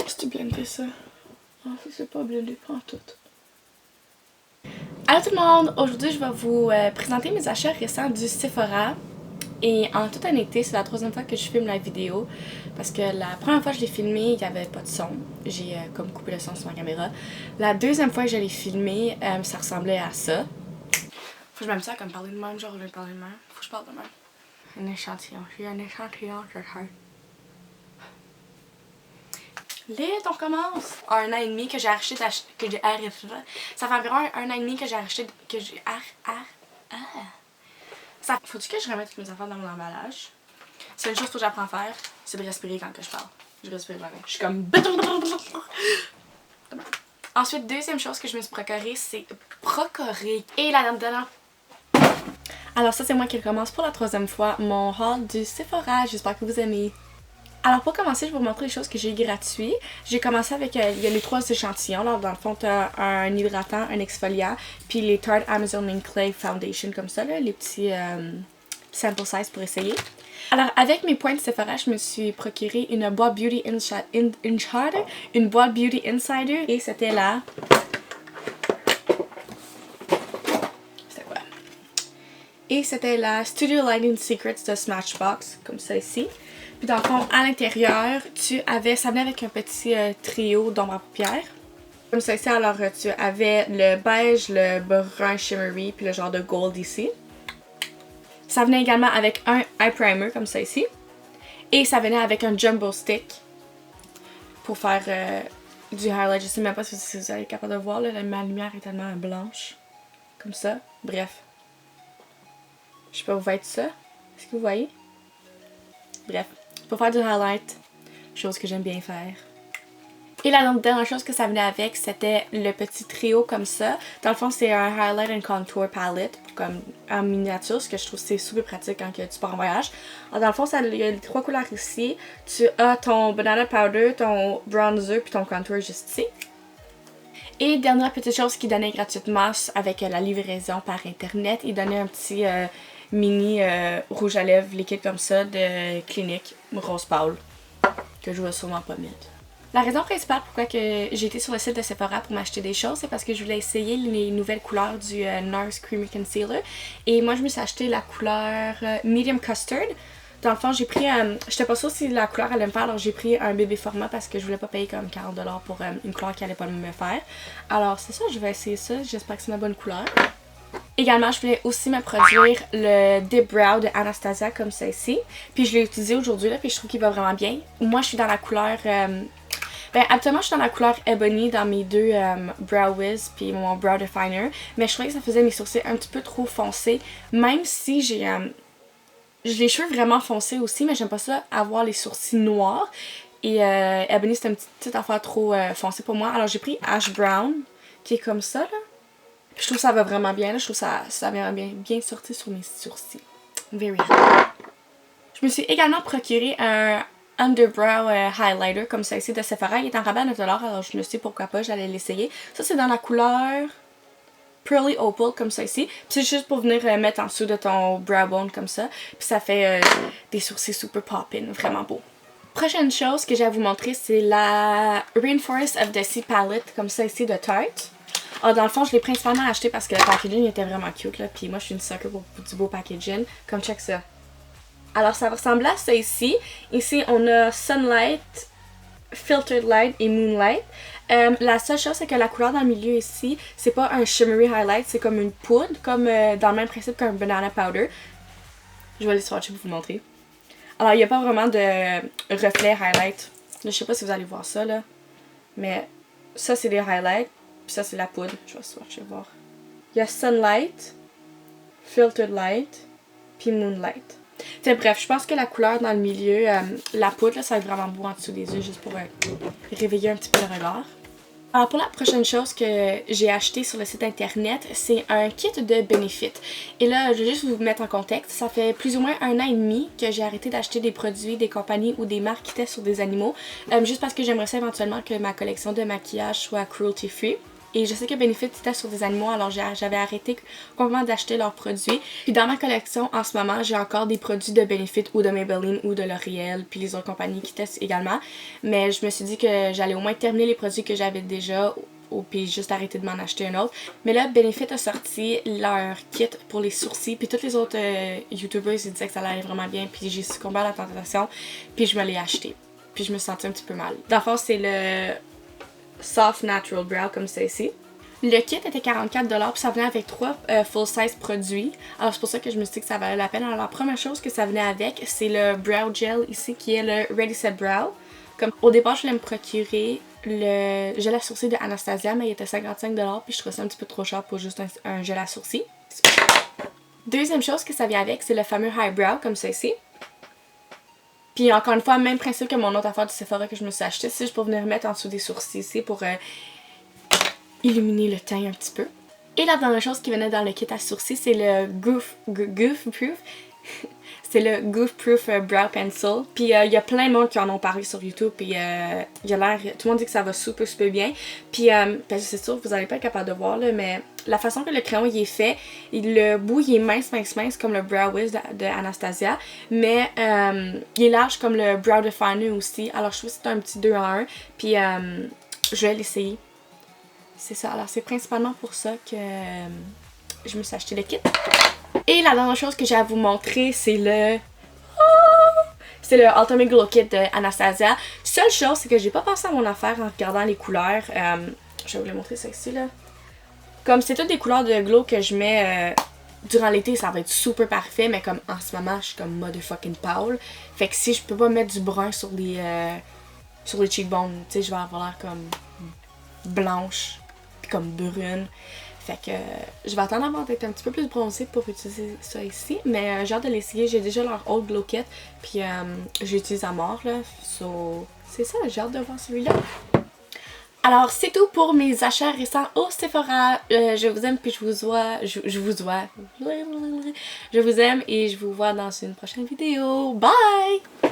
Si tu blender ça. Oh, c'est pas blendé, prends tout. Allô tout le monde! Aujourd'hui, je vais vous présenter mes achats récents du Sephora. Et en toute honnêteté, c'est la troisième fois que je filme la vidéo. Parce que la première fois que je l'ai filmé, il n'y avait pas de son. J'ai comme coupé le son sur ma caméra. La deuxième fois que je l'ai filmé, ça ressemblait à ça. Faut que je m'amuse à comme parler de même, genre je vais parler de même. Faut que je parle de même. Un échantillon. J'ai un échantillon, je le Lit, on recommence! Un an et demi que j'ai acheté ça fait environ un an et demi que j'ai acheté ça faut-tu que je remette toutes mes affaires dans mon emballage? C'est une chose que j'apprends à faire, c'est de respirer quand que je parle. Je respire jamais. Je suis comme ensuite, deuxième chose que je me suis procurée, c'est et la dernière. Alors ça c'est moi qui recommence pour la troisième fois mon haul du Sephora. J'espère que vous aimez. Alors pour commencer, je vais vous montrer les choses que j'ai eu gratuits. J'ai commencé avec, il y a les 3 échantillons. Alors dans le fond, tu as un hydratant, un exfoliant, puis les Tarte Amazon Ink Clay Foundation comme ça, là, les petits sample size pour essayer. Alors avec mes points de Sephora, je me suis procuré une boîte Beauty Insider, une boîte Beauty Insider, et c'était là. C'était quoi? Et c'était la Studio Lighting Secrets de Smashbox, comme ça ici. Puis dans le fond, à l'intérieur, ça venait avec un petit trio d'ombre à paupières. Comme ça ici, alors tu avais le beige, le brun shimmery, puis le genre de gold ici. Ça venait également avec un eye primer, comme ça ici. Et ça venait avec un jumbo stick pour faire du highlight. Je sais même pas si vous êtes capable de voir, là, ma lumière est tellement blanche. Comme ça. Bref. Je sais pas, vous voyez ça? Est-ce que vous voyez? Bref. Pour faire du highlight, chose que j'aime bien faire. Et la dernière chose que ça venait avec, c'était le petit trio comme ça. Dans le fond, c'est un highlight and contour palette, comme en miniature, ce que je trouve c'est super pratique quand tu pars en voyage. Alors dans le fond, il y a les 3 couleurs ici. Tu as ton banana powder, ton bronzer, puis ton contour juste ici. Et dernière petite chose qui donnait gratuitement avec la livraison par internet, il donnait un petit mini rouge à lèvres liquide comme ça de Clinique Rose Pâle que je vais sûrement pas mettre. La raison principale pourquoi j'ai été sur le site de Sephora pour m'acheter des choses, c'est parce que je voulais essayer les nouvelles couleurs du NARS Creamy Concealer. Et moi je me suis acheté la couleur Medium Custard. Dans le fond, j'ai pris, j'étais pas sûre si la couleur allait me faire, alors j'ai pris un bébé format parce que je voulais pas payer comme 40$ pour une couleur qui allait pas me faire. Alors c'est ça, je vais essayer ça, j'espère que c'est ma bonne couleur. Également, je voulais aussi me produire le Dip Brow de Anastasia comme ça ici. Puis je l'ai utilisé aujourd'hui là, puis je trouve qu'il va vraiment bien. Moi, je suis dans la couleur... actuellement, je suis dans la couleur Ebony dans mes deux Brow Wiz puis mon Brow Definer. Mais je trouvais que ça faisait mes sourcils un petit peu trop foncés. Même si j'ai les cheveux vraiment foncés aussi, mais j'aime pas ça avoir les sourcils noirs. Et Ebony, c'est une petite affaire trop foncée pour moi. Alors j'ai pris Ash Brown, qui est comme ça là. Puis je trouve que ça va vraiment bien, là. Je trouve que ça vient bien sorti sur mes sourcils. Very happy. Je me suis également procuré un Underbrow Highlighter comme ça ici de Sephora. Il est en rabais à 9$, alors je me suis dit pourquoi pas, j'allais l'essayer. Ça c'est dans la couleur Pearly Opal comme ça ici. Puis c'est juste pour venir mettre en dessous de ton brow bone comme ça. Puis ça fait des sourcils super poppin', vraiment beau. Prochaine chose que j'ai à vous montrer, c'est la Rainforest of the Sea Palette comme ça ici de Tarte. Dans le fond, je l'ai principalement acheté parce que le packaging était vraiment cute, là. Puis moi, je suis une sucker pour du beau packaging. Comme check ça. Alors, ça ressemble à ça ici. Ici, on a Sunlight, Filtered Light et Moonlight. La seule chose, c'est que la couleur dans le milieu ici, c'est pas un shimmery highlight, c'est comme une poudre, comme dans le même principe qu'un banana powder. Je vais les swatcher pour vous montrer. Alors, il n'y a pas vraiment de reflet highlight. Là, je sais pas si vous allez voir ça, là. Mais ça, c'est des highlights. Puis ça, c'est la poudre. Je vais swatcher, voir. Il y a Sunlight, Filtered Light, puis Moonlight. T'sais, bref, je pense que la couleur dans le milieu, la poudre, là, ça va être vraiment beau en dessous des yeux, juste pour réveiller un petit peu le regard. Alors pour la prochaine chose que j'ai acheté sur le site internet, c'est un kit de Benefit. Et là, je vais juste vous mettre en contexte. Ça fait plus ou moins un an et demi que j'ai arrêté d'acheter des produits, des compagnies ou des marques qui étaient sur des animaux. Juste parce que j'aimerais ça éventuellement que ma collection de maquillage soit cruelty free. Et je sais que Benefit était sur des animaux, alors j'avais arrêté complètement d'acheter leurs produits. Puis dans ma collection, en ce moment, j'ai encore des produits de Benefit ou de Maybelline ou de L'Oréal, puis les autres compagnies qui testent également. Mais je me suis dit que j'allais au moins terminer les produits que j'avais déjà, puis juste arrêter de m'en acheter un autre. Mais là, Benefit a sorti leur kit pour les sourcils, puis toutes les autres YouTubers ils disaient que ça allait vraiment bien, puis j'ai succombé à la tentation, puis je me l'ai acheté. Puis je me sentais un petit peu mal. Dans le fond, c'est le Soft Natural Brow comme ça ici. Le kit était 44$, puis ça venait avec 3 full-size produits. Alors c'est pour ça que je me suis dit que ça valait la peine. Alors la première chose que ça venait avec, c'est le Brow Gel ici, qui est le Ready Set Brow. Comme, au départ, je voulais me procurer le gel à sourcils de Anastasia, mais il était 55$, puis je trouvais ça un petit peu trop cher pour juste un gel à sourcils. Deuxième chose que ça vient avec, c'est le fameux Highbrow, comme ça ici. Puis encore une fois, même principe que mon autre affaire du Sephora que je me suis acheté, c'est juste pour venir mettre en dessous des sourcils ici pour illuminer le teint un petit peu. Et la dernière chose qui venait dans le kit à sourcils, c'est le Goof Proof. C'est le Goof Proof Brow Pencil. Puis il y a plein de monde qui en ont parlé sur YouTube. Puis il a l'air. Tout le monde dit que ça va super bien. Puis c'est sûr, vous n'allez pas être capable de voir là, mais la façon que le crayon il est fait, le bout il est mince comme le Brow Wiz de Anastasia. Mais il est large comme le Brow Definer aussi. Alors je trouve que c'est un petit 2 en 1. Puis je vais l'essayer. C'est ça. Alors c'est principalement pour ça que je me suis acheté le kit. Et la dernière chose que j'ai à vous montrer, c'est le Ultimate Glow Kit de Anastasia. Seule chose, c'est que j'ai pas pensé à mon affaire en regardant les couleurs. Je vais vous les montrer ça ici, là. Comme c'est toutes des couleurs de glow que je mets durant l'été, ça va être super parfait. Mais comme en ce moment, je suis comme motherfucking pâle. Fait que si je peux pas mettre du brun sur les cheekbones, tu sais, je vais avoir l'air comme blanche, puis comme brune. Fait que je vais attendre avant d'être un petit peu plus bronzée pour utiliser ça ici. Mais j'ai hâte de l'essayer. J'ai déjà leur Old Glow Kit. Puis j'utilise à mort là. So, c'est ça, j'ai hâte de voir celui-là. Alors c'est tout pour mes achats récents au Sephora. Je vous aime puis je vous vois. Je vous aime et je vous vois dans une prochaine vidéo. Bye!